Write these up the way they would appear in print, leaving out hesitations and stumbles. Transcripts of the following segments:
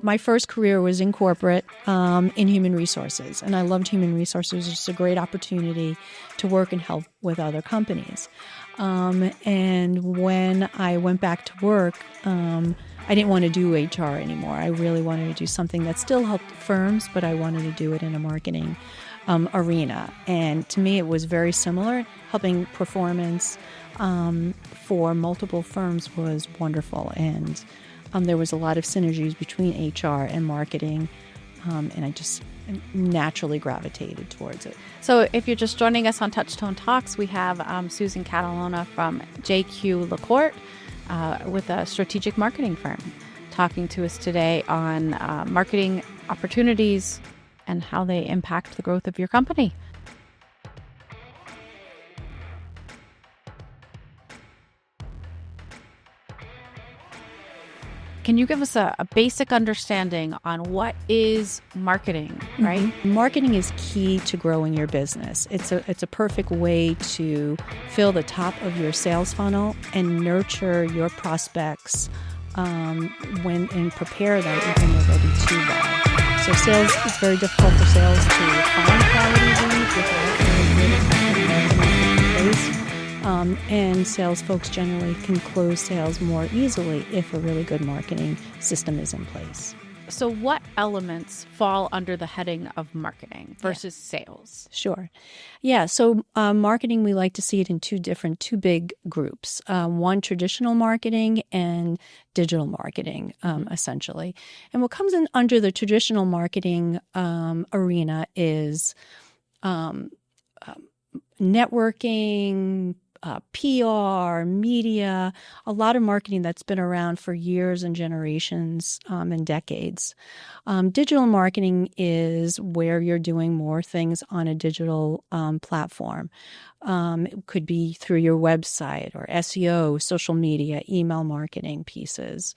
my first career was in corporate, in human resources, and I loved human resources. It's a great opportunity to work and help with other companies. And when I went back to work, I didn't want to do HR anymore. I really wanted to do something that still helped firms, but I wanted to do it in a marketing arena. And to me, it was very similar. Helping performance for multiple firms was wonderful. And there was a lot of synergies between HR and marketing, and I just naturally gravitated towards it. So if you're just joining us on Touchtone Talks, we have Susan Catalona from JQ LaCourte with a strategic marketing firm talking to us today on marketing opportunities and how they impact the growth of your company. Can you give us a basic understanding on what is marketing, right? Mm-hmm. Marketing is key to growing your business. It's a perfect way to fill the top of your sales funnel and nurture your prospects and prepare them when they're ready to buy. So sales, it's very difficult for sales to find quality leads without a really good marketing place. And sales folks generally can close sales more easily if a really good marketing system is in place. So what elements fall under the heading of marketing versus sales? Sure. Yeah. So marketing, we like to see it in two big groups. One, traditional marketing, and digital marketing, essentially. And what comes in under the traditional marketing arena is networking, PR, media, a lot of marketing that's been around for years and generations and decades. Digital marketing is where you're doing more things on a digital platform. It could be through your website or SEO, social media, email marketing pieces.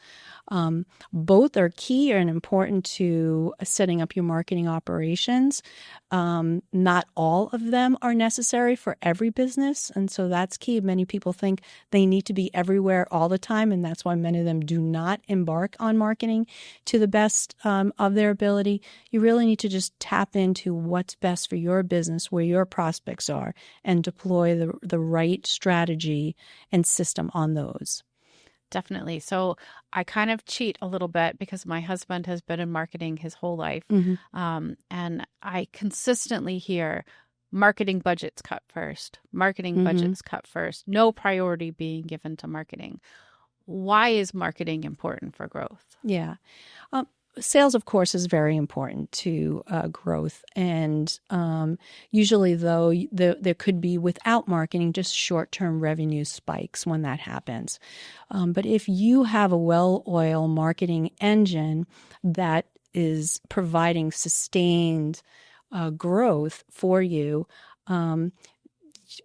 Both are key and important to setting up your marketing operations. Not all of them are necessary for every business, and so that's key. Many people think they need to be everywhere all the time, and that's why many of them do not embark on marketing to the best of their ability. You really need to just tap into what's best for your business, where your prospects are, and deploy the right strategy and system on those. Definitely. So I kind of cheat a little bit because my husband has been in marketing his whole life. And I consistently hear marketing budgets cut first, budgets cut first, no priority being given to marketing. Why is marketing important for growth? Yeah. Sales, of course, is very important to growth. And usually, though, there could be, without marketing, just short-term revenue spikes when that happens. But if you have a well-oiled marketing engine that is providing sustained growth for you,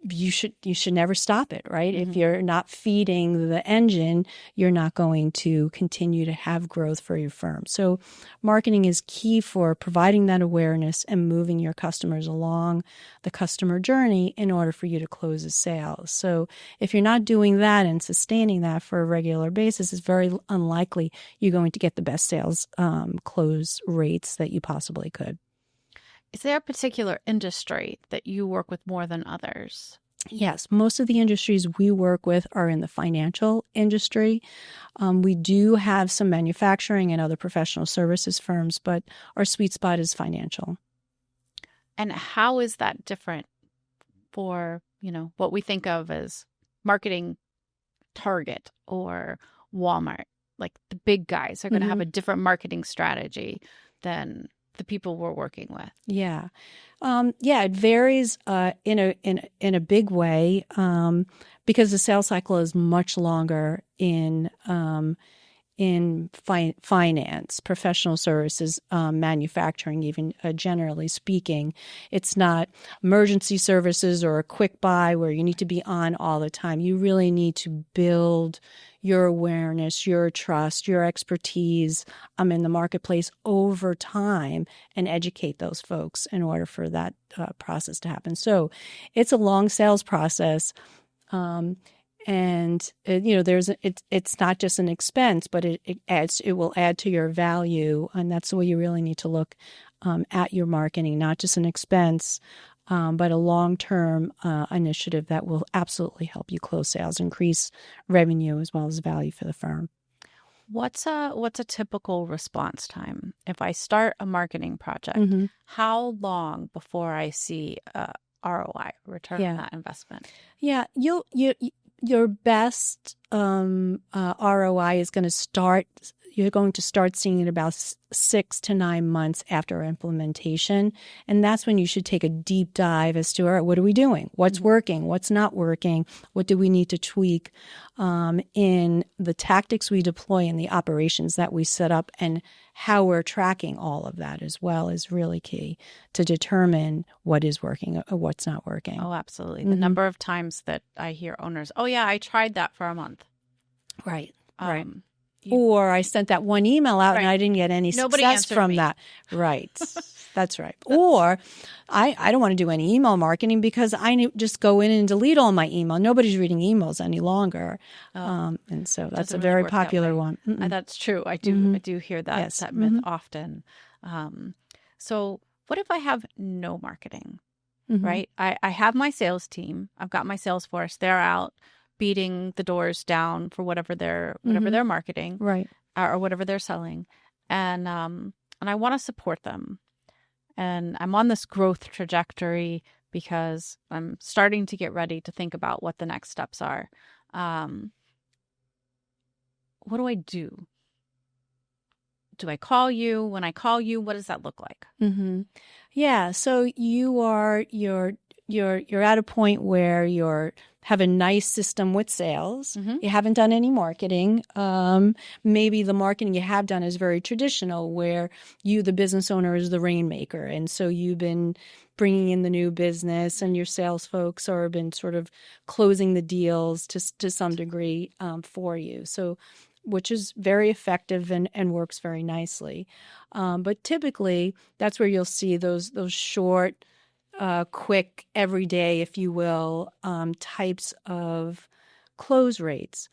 you should never stop it, right? If you're not feeding the engine, you're not going to continue to have growth for your firm. So marketing is key for providing that awareness and moving your customers along the customer journey in order for you to close a sale. So if you're not doing that and sustaining that for a regular basis, it's very unlikely you're going to get the best sales close rates that you possibly could. Is there a particular industry that you work with more than others? Yes, most of the industries we work with are in the financial industry. We do have some manufacturing and other professional services firms, but our sweet spot is financial. And how is that different for, what we think of as marketing Target or Walmart? Like the big guys are going to have a different marketing strategy than the people we're working with. Yeah. It varies in a big way because the sales cycle is much longer in finance, professional services, manufacturing, even generally speaking. It's not emergency services or a quick buy where you need to be on all the time. You really need to build your awareness, your trust, your expertise in the marketplace over time and educate those folks in order for that process to happen. So it's a long sales process. And it's not just an expense, but it will add to your value, and that's the way you really need to look at your marketing, not just an expense, but a long-term initiative that will absolutely help you close sales, increase revenue as well as value for the firm. What's a typical response time? If I start a marketing project, how long before I see ROI, return on that investment? Yeah, your best ROI is going to start. You're going to start seeing it about 6 to 9 months after implementation. And that's when you should take a deep dive as to, all right, what are we doing? What's working? What's not working? What do we need to tweak in the tactics we deploy and the operations that we set up, and how we're tracking all of that as well is really key to determine what is working or what's not working. Oh, absolutely. The number of times that I hear owners, oh yeah, I tried that for a month. Right. Right. Or I sent that one email out and I didn't get any success from that. Right. That's right. Or I don't want to do any email marketing because I just go in and delete all my email. Nobody's reading emails any longer. And so that's a very popular one. That's true. I do hear that, that myth often. So what if I have no marketing, right? I have my sales team. I've got my sales force. They're out beating the doors down for whatever they're marketing, right, or whatever they're selling, and I want to support them, and I'm on this growth trajectory because I'm starting to get ready to think about what the next steps are. What do I do? Do I call you? When I call you, what does that look like? Yeah, so you're at a point where you have a nice system with sales. You haven't done any marketing. Maybe the marketing you have done is very traditional, where you, the business owner, is the rainmaker. And so you've been bringing in the new business, and your sales folks are been sort of closing the deals to some degree for you. So, which is very effective and works very nicely. But typically, that's where you'll see those short, quick, everyday, if you will, types of close rates.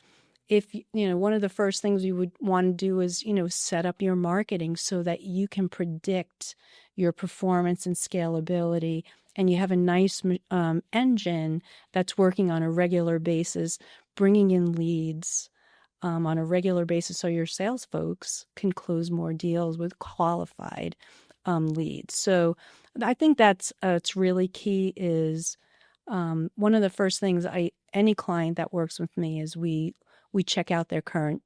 If one of the first things you would want to do is set up your marketing so that you can predict your performance and scalability, and you have a nice engine that's working on a regular basis, bringing in leads on a regular basis, so your sales folks can close more deals with qualified leads. So I think that's it's really key. Is one of the first things any client that works with me is we check out their current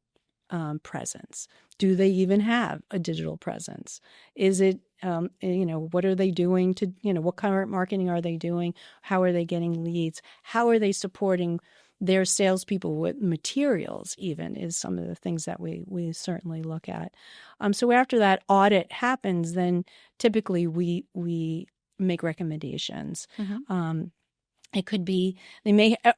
presence. Do they even have a digital presence? Is it what are they doing to what current marketing are they doing? How are they getting leads? How are they supporting their salespeople with materials? Even is some of the things that we certainly look at. So after that audit happens, then typically we make recommendations. It could be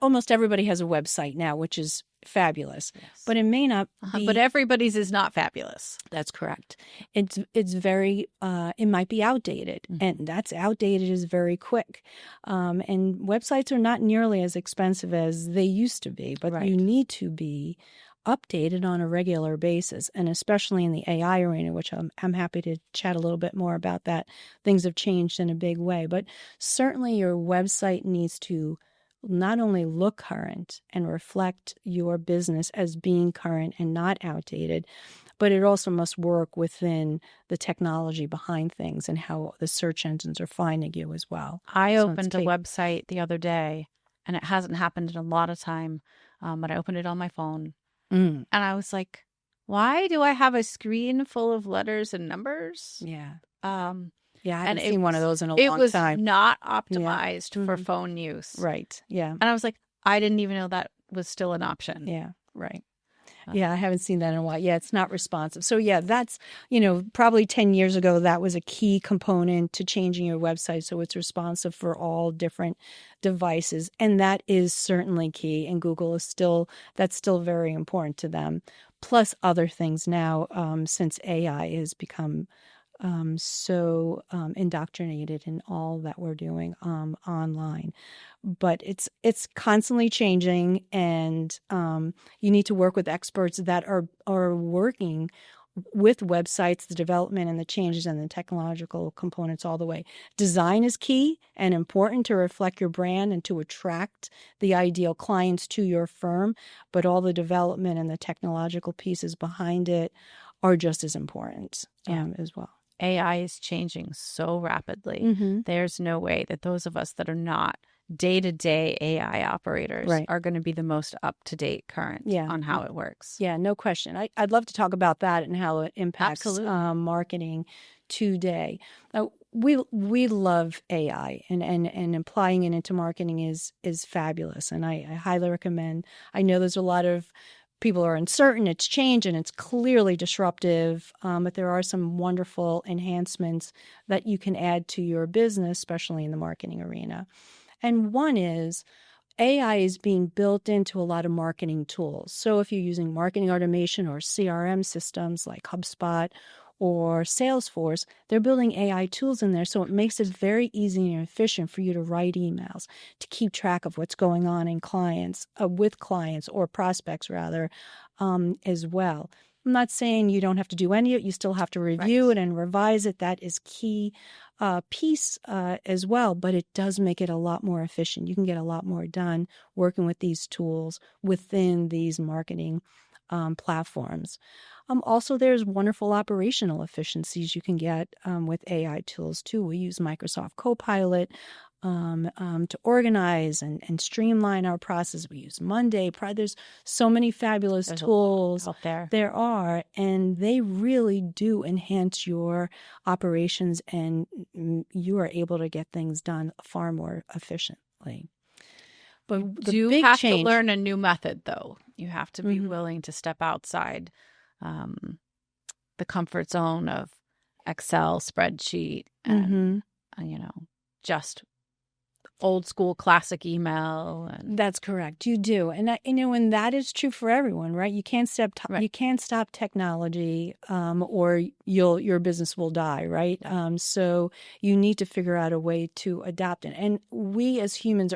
almost everybody has a website now, which is fabulous, but it may not be. But everybody's is not fabulous. That's correct. It's very it might be outdated, and that's outdated is very quick. And websites are not nearly as expensive as they used to be, but you need to be updated on a regular basis, and especially in the AI arena, which I'm happy to chat a little bit more about that. Things have changed in a big way, but certainly your website needs to not only look current and reflect your business as being current and not outdated, but it also must work within the technology behind things and how the search engines are finding you as well. I opened a website the other day, and it hasn't happened in a lot of time, but I opened it on my phone. And I was like, why do I have a screen full of letters and numbers? Yeah. I haven't seen one of those in a long time. It was not optimized for phone use. Right. Yeah. And I was like, I didn't even know that was still an option. Yeah. Right. Yeah, I haven't seen that in a while. Yeah, it's not responsive. So yeah, that's, probably 10 years ago, that was a key component to changing your website so it's responsive for all different devices. And that is certainly key. And Google that's still very important to them. Plus other things now, since AI has become so indoctrinated in all that we're doing online. But it's constantly changing, and you need to work with experts that are working with websites, the development and the changes and the technological components all the way. Design is key and important to reflect your brand and to attract the ideal clients to your firm, but all the development and the technological pieces behind it are just as important as well. AI is changing so rapidly. There's no way that those of us that are not day-to-day AI operators are going to be the most up-to-date current on how it works. Yeah, no question. I'd love to talk about that and how it impacts marketing today. We love AI, and applying it into marketing is fabulous, and I highly recommend. I know there's a lot of people are uncertain, it's change, and it's clearly disruptive, but there are some wonderful enhancements that you can add to your business, especially in the marketing arena. And one is AI is being built into a lot of marketing tools. So if you're using marketing automation or CRM systems like HubSpot or Salesforce, they're building AI tools in there. So it makes it very easy and efficient for you to write emails, to keep track of what's going on in clients, with clients or prospects rather, as well. I'm not saying you don't have to do any of it. You still have to review it and revise it. That is key piece as well, but it does make it a lot more efficient. You can get a lot more done working with these tools within these marketing platforms. Also, there's wonderful operational efficiencies you can get with AI tools too. We use Microsoft Copilot to organize and streamline our process. We use Monday. There's so many fabulous tools out there. There are, and they really do enhance your operations, and you are able to get things done far more efficiently. But you have to learn a new method, though. You have to be willing to step outside the comfort zone of Excel spreadsheet and just old school classic email. And that's correct. You do. And and that is true for everyone, right? You can't stop technology or your business will die, right? So you need to figure out a way to adapt it. And we as humans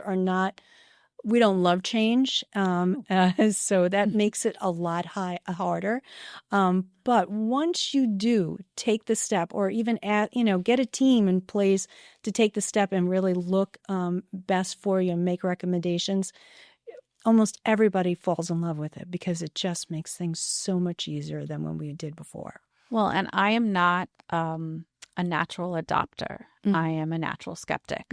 we don't love change, so that makes it a lot harder. But once you do take the step, or even get a team in place to take the step and really look best for you and make recommendations, almost everybody falls in love with it because it just makes things so much easier than when we did before. Well, and I am not a natural adopter. I am a natural skeptic.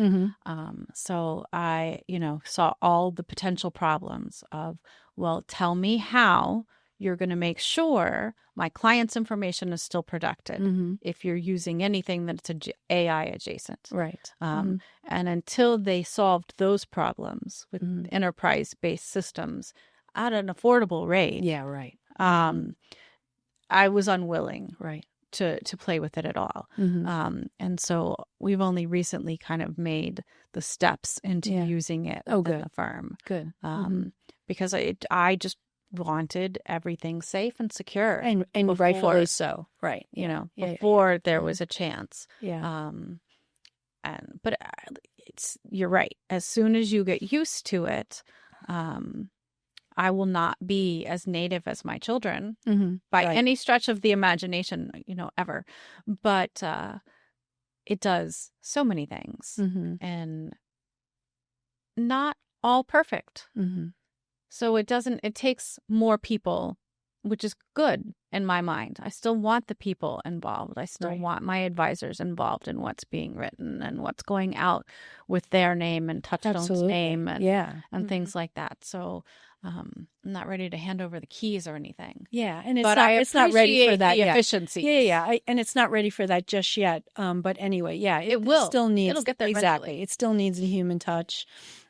So I, saw all the potential problems of, well, tell me how you're going to make sure my client's information is still protected if you're using anything that's AI adjacent. Right. And until they solved those problems with enterprise-based systems at an affordable rate. Yeah, right. I was unwilling. Right. To play with it at all. And so we've only recently kind of made the steps into using it in the firm. Good. Because I just wanted everything safe and secure. And rightfully so. Right. Before there was a chance. Yeah. But you're right. As soon as you get used to it, I will not be as native as my children by any stretch of the imagination, ever. But it does so many things and not all perfect. So it takes more people, which is good in my mind. I still want the people involved. I still want my advisors involved in what's being written and what's going out with their name and Touchstone's name and things like that. So I'm not ready to hand over the keys or anything. Yeah, and it's not ready for that yet. Efficiency. Yeah, and it's not ready for that just yet. But anyway, it will. Still needs, it'll get there exactly. Eventually. It still needs the human touch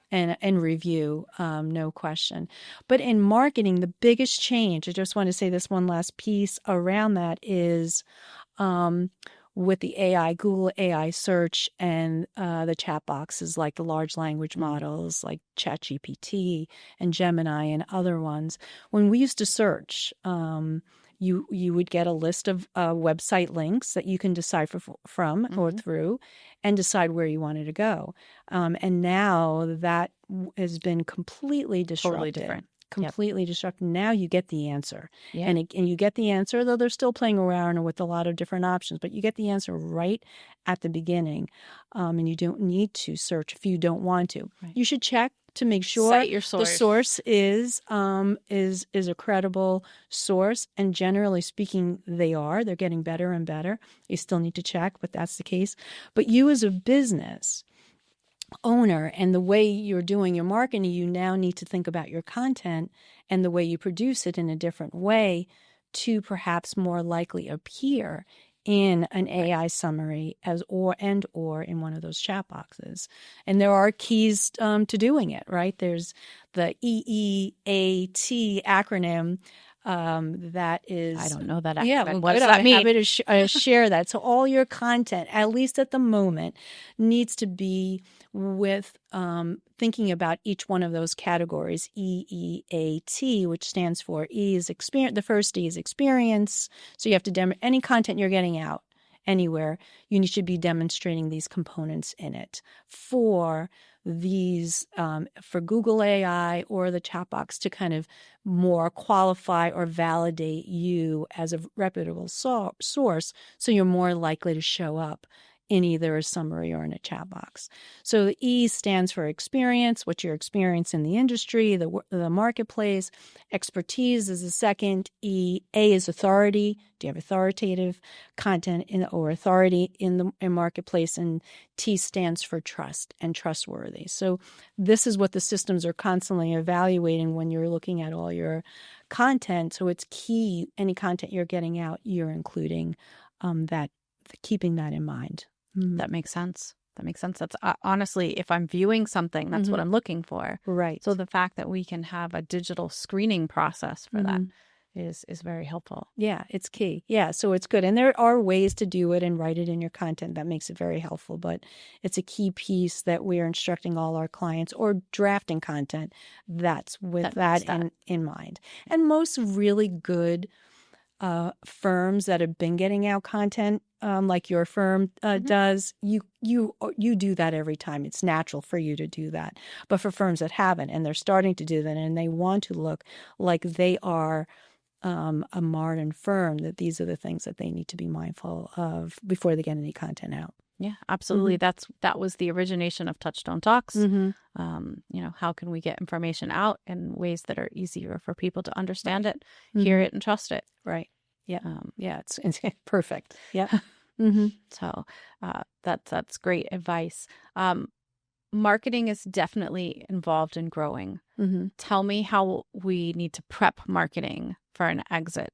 and review, no question. But in marketing, the biggest change, I just want to say this one last piece around that is with the AI, Google AI search and the chat boxes like the large language models like ChatGPT and Gemini and other ones. When we used to search, you would get a list of website links that you can decide from or through, and decide where you wanted to go. And now that has been completely disrupted. Totally different. Completely disrupted. Now you get the answer, Yeah. and you get the answer, though they're still playing around with a lot of different options, but you get the answer right at the beginning, and you don't need to search if you don't want to. Right. You should check to make sure Cite your source. the source is a credible source, and generally speaking, they're getting better and better. You still need to check, but that's the case. But you as a business owner and the way you're doing your marketing, you now need to think about your content and the way you produce it in a different way to perhaps more likely appear in an AI summary or in one of those chat boxes. And there are keys to doing it, right? There's the EEAT acronym. That is, I don't know that acronym. Yeah, what does that mean? I'm happy to share that. So all your content, at least at the moment, needs to be with thinking about each one of those categories. EEAT, which stands for E is experience. The first E is experience. So you have to any content you're getting out anywhere, you should be demonstrating these components in it. For Google AI or the chat box to kind of more qualify or validate you as a reputable source, so you're more likely to show up in either a summary or in a chat box. So the E stands for experience, what's your experience in the industry, the marketplace. Expertise is the second E. A is authority. Do you have authoritative content or authority in the marketplace? And T stands for trust and trustworthy. So this is what the systems are constantly evaluating when you're looking at all your content. So it's key, any content you're getting out, you're including keeping that in mind. That makes sense. That's honestly, if I'm viewing something, that's what I'm looking for. Right. So the fact that we can have a digital screening process for that is very helpful. Yeah, it's key. Yeah, so it's good. And there are ways to do it and write it in your content that makes it very helpful. But it's a key piece that we are instructing all our clients or drafting content that's with that in mind. And most really good firms that have been getting out content, like your firm does, you do that every time. It's natural for you to do that. But for firms that haven't, and they're starting to do that, and they want to look like they are a modern firm, that these are the things that they need to be mindful of before they get any content out. Yeah, absolutely. That was the origination of Touchstone Talks. How can we get information out in ways that are easier for people to understand it, hear it, and trust it? Right. Yeah. It's perfect. Yeah. So that's great advice. Marketing is definitely involved in growing. Tell me how we need to prep marketing for an exit.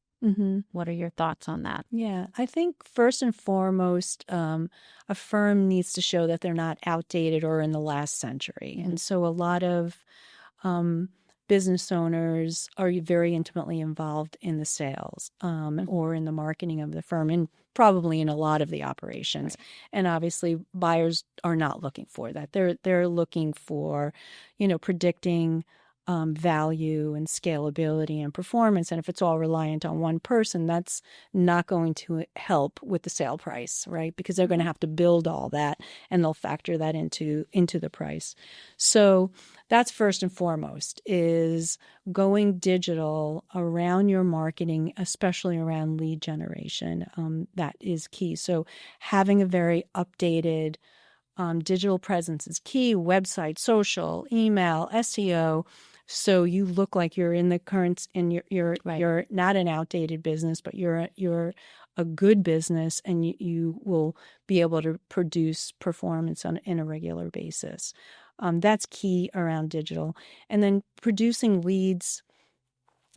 What are your thoughts on that? Yeah, I think first and foremost, a firm needs to show that they're not outdated or in the last century. And so a lot of business owners are very intimately involved in the sales or in the marketing of the firm, and probably in a lot of the operations. Right. And obviously buyers are not looking for that. They're looking for, predicting value and scalability and performance. And if it's all reliant on one person, that's not going to help with the sale price, right? Because they're going to have to build all that, and they'll factor that into the price. So that's first and foremost, is going digital around your marketing, especially around lead generation. That is key. So having a very updated digital presence is key. Website, social, email, SEO. So you look like you're in the current, and you're not an outdated business, but you're a good business, and you will be able to produce performance in a regular basis. That's key around digital. And then producing leads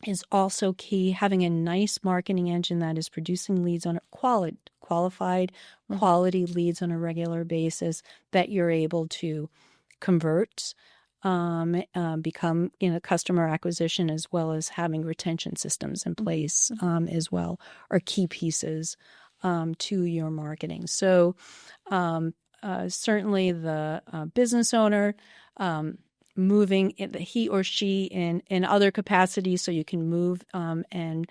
is also key. Having a nice marketing engine that is producing leads on qualified quality leads on a regular basis that you're able to convert, become customer acquisition, as well as having retention systems in place as well, are key pieces to your marketing. So certainly the business owner moving he or she in other capacities, so you can move and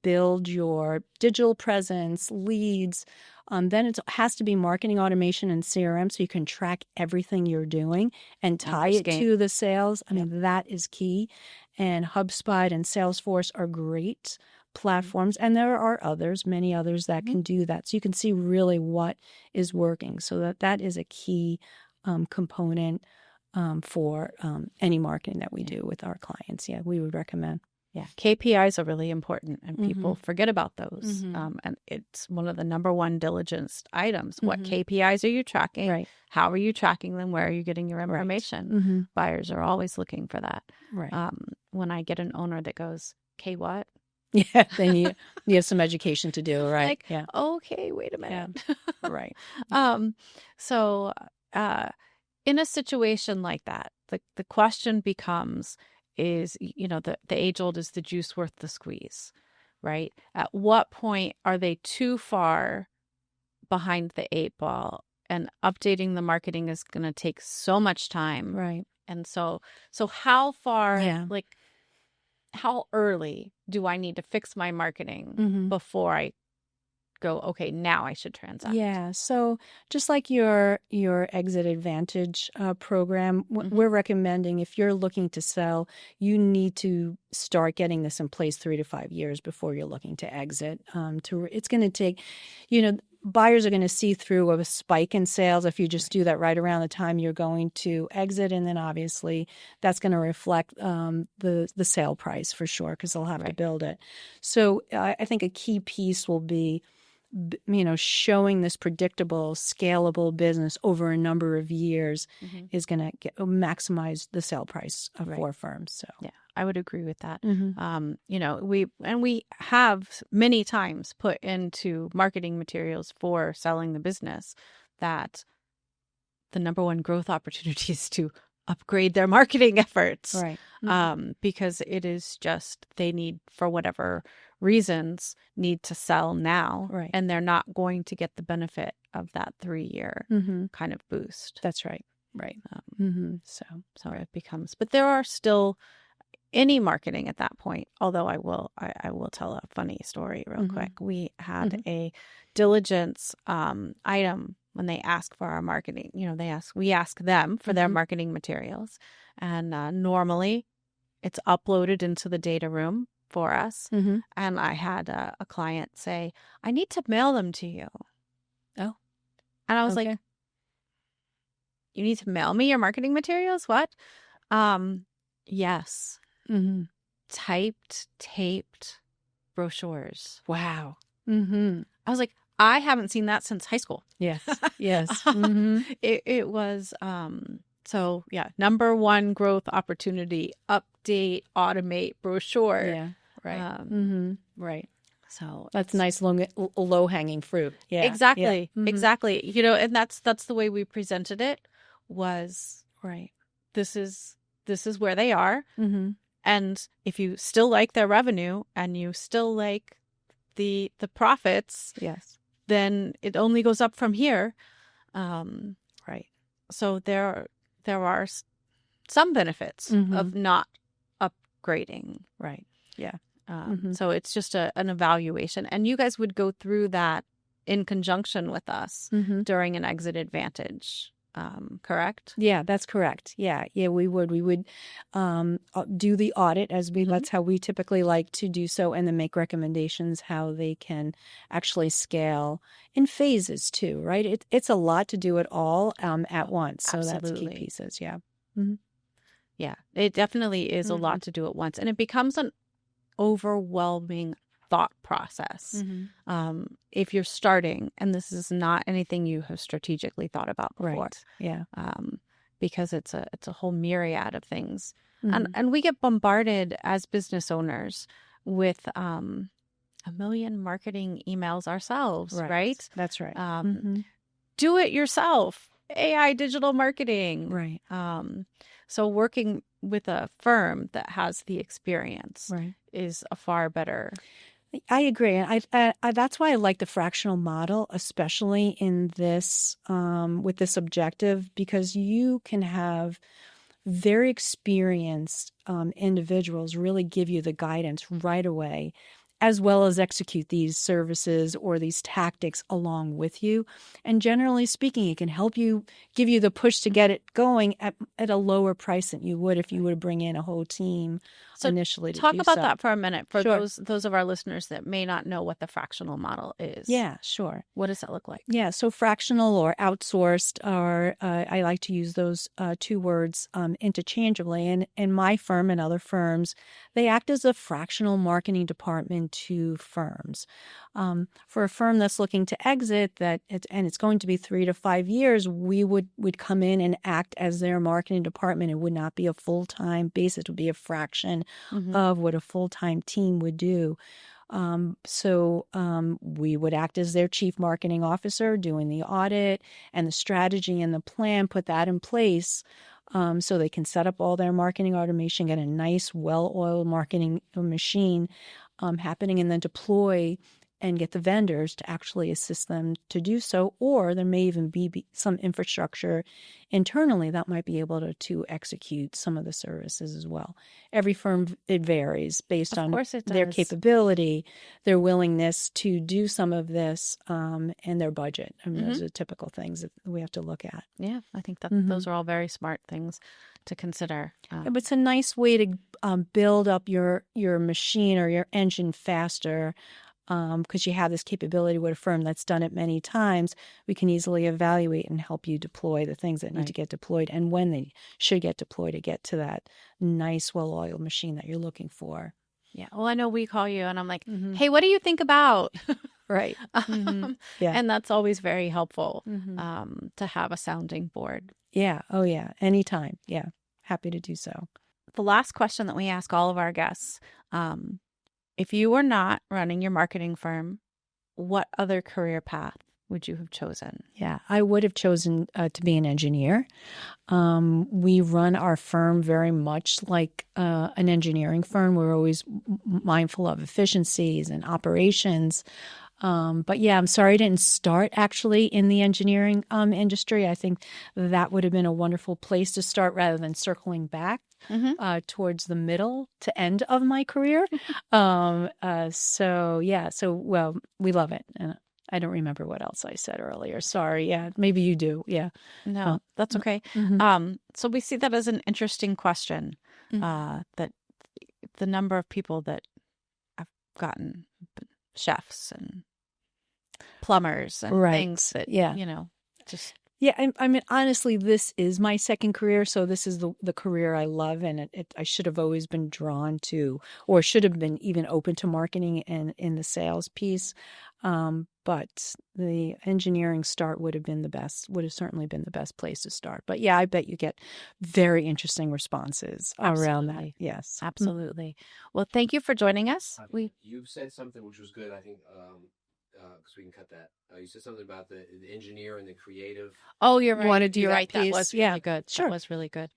build your digital presence, leads. Then it has to be marketing automation and CRM so you can track everything you're doing and tie it to the sales. I mean, that is key. And HubSpot and Salesforce are great platforms. And there are others, many others that can do that. So you can see really what is working. So that is a key component for any marketing that we do with our clients. Yeah, we would recommend. Yeah, KPIs are really important, and people forget about those. And it's one of the number one diligence items. What KPIs are you tracking? Right. How are you tracking them? Where are you getting your information? Buyers are always looking for that. Right. When I get an owner that goes, "Okay, what?" Yeah, then you have some education to do, right? Like, yeah. Okay, wait a minute. Yeah. Right. So, in a situation like that, the question becomes, is, the age old, is the juice worth the squeeze, right? At what point are they too far behind the 8 ball, and updating the marketing is going to take so much time, right? And so how far, how early do I need to fix my marketing before I go, okay, now I should transact? Yeah. So just like your Exit Advantage program, we're recommending, if you're looking to sell, you need to start getting this in place 3 to 5 years before you're looking to exit. It's going to take, buyers are going to see through a spike in sales if you just do that right around the time you're going to exit, and then obviously that's going to reflect the sale price for sure, because they'll have to build it. So I think a key piece will be, showing this predictable, scalable business over a number of years is going to maximize the sale price for firms. So yeah, I would agree with that. We have many times put into marketing materials for selling the business that the number one growth opportunity is to upgrade their marketing efforts, right? Because it is just, they need, for whatever reasons, need to sell now, right? And they're not going to get the benefit of that 3-year kind of boost. That's right. Right. So it becomes, but there are still any marketing at that point. Although I will tell a funny story real quick. We had a diligence item when they ask for our marketing. We ask them for their marketing materials, and normally it's uploaded into the data room for us. And I had a client say, "I need to mail them to you." Oh, and I was like, "You need to mail me your marketing materials? What?" Yes. Typed, taped brochures. Wow. I was like, I haven't seen that since high school. Yes. Yes. It was, so yeah, number one growth opportunity: update, automate, brochure. Yeah. Right. Right. So that's nice, low hanging fruit. Yeah. Exactly. Yeah. Exactly. And that's the way we presented it, was right. This is where they are. And if you still like their revenue and you still like the profits, yes, then it only goes up from here. Right. So there are some benefits of not upgrading. Right. Yeah. So it's just an evaluation, and you guys would go through that in conjunction with us during an Exit Advantage. Correct? Yeah, that's correct. Yeah, we would do the audit that's how we typically like to do so, and then make recommendations how they can actually scale in phases too, right? It's a lot to do it all at once. So Absolutely. That's key pieces. Yeah. Yeah, it definitely is a lot to do at once, and it becomes an overwhelming thought process. If you're starting, and this is not anything you have strategically thought about before, right? Yeah, because it's a whole myriad of things, and we get bombarded as business owners with a million marketing emails ourselves, right? That's right. Do it yourself, AI digital marketing, right? So working with a firm that has the experience, right, is a far better. I agree, and I that's why I like the fractional model, especially in this with this objective, because you can have very experienced individuals really give you the guidance right away, as well as execute these services or these tactics along with you. And generally speaking, it can help you, give you the push to get it going at a lower price than you would if you were to bring in a whole team initially to talk do about so. that for a minute for Sure. those of our listeners that may not know what the fractional model is. Yeah, sure. What does that look like? Yeah, so fractional or outsourced are, I like to use those two words interchangeably. And in my firm and other firms, they act as a fractional marketing department to firms. For a firm that's looking to exit, and it's going to be 3 to 5 years, we would come in and act as their marketing department. It would not be a full-time basis. It would be a fraction of what a full-time team would do. So we would act as their chief marketing officer, doing the audit and the strategy and the plan, put that in place so they can set up all their marketing automation, get a nice, well-oiled marketing machine happening, and then deploy and get the vendors to actually assist them to do so. Or there may even be some infrastructure internally that might be able to execute some of the services as well. Every firm, it varies based on their capability, their willingness to do some of this, and their budget. I mean, those are typical things that we have to look at. Yeah, I think that those are all very smart things to consider. But it's a nice way to build up your machine or your engine faster. Because you have this capability with a firm that's done it many times, we can easily evaluate and help you deploy the things that need to get deployed and when they should get deployed to get to that nice, well-oiled machine that you're looking for. Yeah. Well, I know we call you and I'm like, hey, what do you think about? Right. Yeah. And that's always very helpful to have a sounding board. Yeah. Oh, yeah. Anytime. Yeah. Happy to do so. The last question that we ask all of our guests, if you were not running your marketing firm, what other career path would you have chosen? Yeah, I would have chosen to be an engineer. We run our firm very much like an engineering firm. We're always mindful of efficiencies and operations. But yeah, I'm sorry I didn't start actually in the engineering industry. I think that would have been a wonderful place to start rather than circling back towards the middle to end of my career. Well, we love it. And I don't remember what else I said earlier. Sorry. Yeah, maybe you do. Yeah. No, that's okay. So we see that as an interesting question, that the number of people that have gotten chefs and plumbers and things that, just... Yeah, I mean, honestly, this is my second career, so this is the career I love, and I should have always been drawn to, or should have been even open to marketing and in the sales piece. But the engineering start would have certainly been the best place to start. But yeah, I bet you get very interesting responses around that. Yes, absolutely. Well, thank you for joining us. You said something which was good, I think, because we can cut that. You said something about the engineer and the creative. Oh, you're right. You want to do you're that right. piece? That was really good. Sure. That was really good.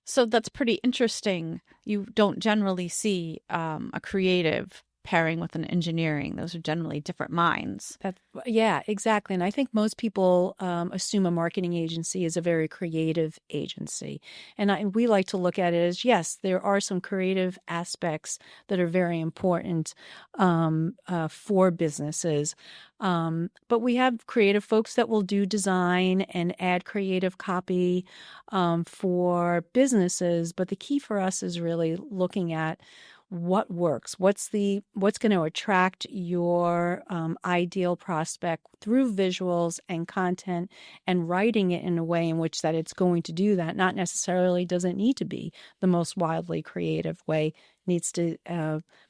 So that's pretty interesting. You don't generally see a creative pairing with an engineering. Those are generally different minds. Yeah, exactly. And I think most people assume a marketing agency is a very creative agency. And we like to look at it as, yes, there are some creative aspects that are very important for businesses. But we have creative folks that will do design and add creative copy for businesses. But the key for us is really looking at what works, what's going to attract your ideal prospect through visuals and content, and writing it in a way in which that it's going to do that. Not necessarily doesn't need to be the most wildly creative way. It needs to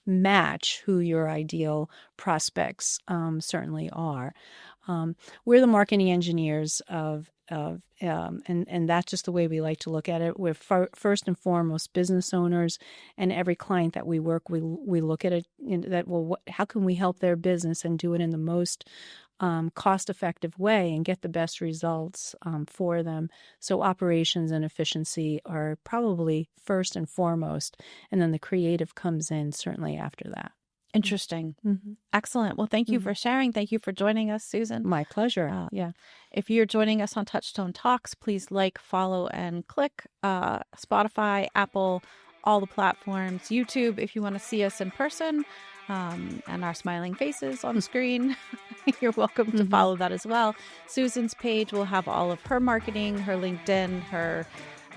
match who your ideal prospects certainly are. We're the marketing engineers and that's just the way we like to look at it. We're first and foremost business owners, and every client that we work, we look at it how can we help their business and do it in the most cost-effective way and get the best results for them. So operations and efficiency are probably first and foremost, and then the creative comes in certainly after that. Interesting. Excellent. Well, thank you for sharing. Thank you for joining us, Susan. My pleasure. If you're joining us on Touchstone Talks, please like, follow, and click Spotify, Apple, all the platforms. YouTube, if you want to see us in person, and our smiling faces on the screen, you're welcome to follow that as well. Susan's page will have all of her marketing, her LinkedIn, her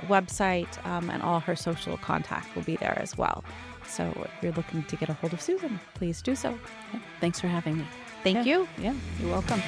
website, and all her social contact will be there as well. So if you're looking to get a hold of Susan, please do so. Thanks for having me. Thank you. Yeah, you're welcome.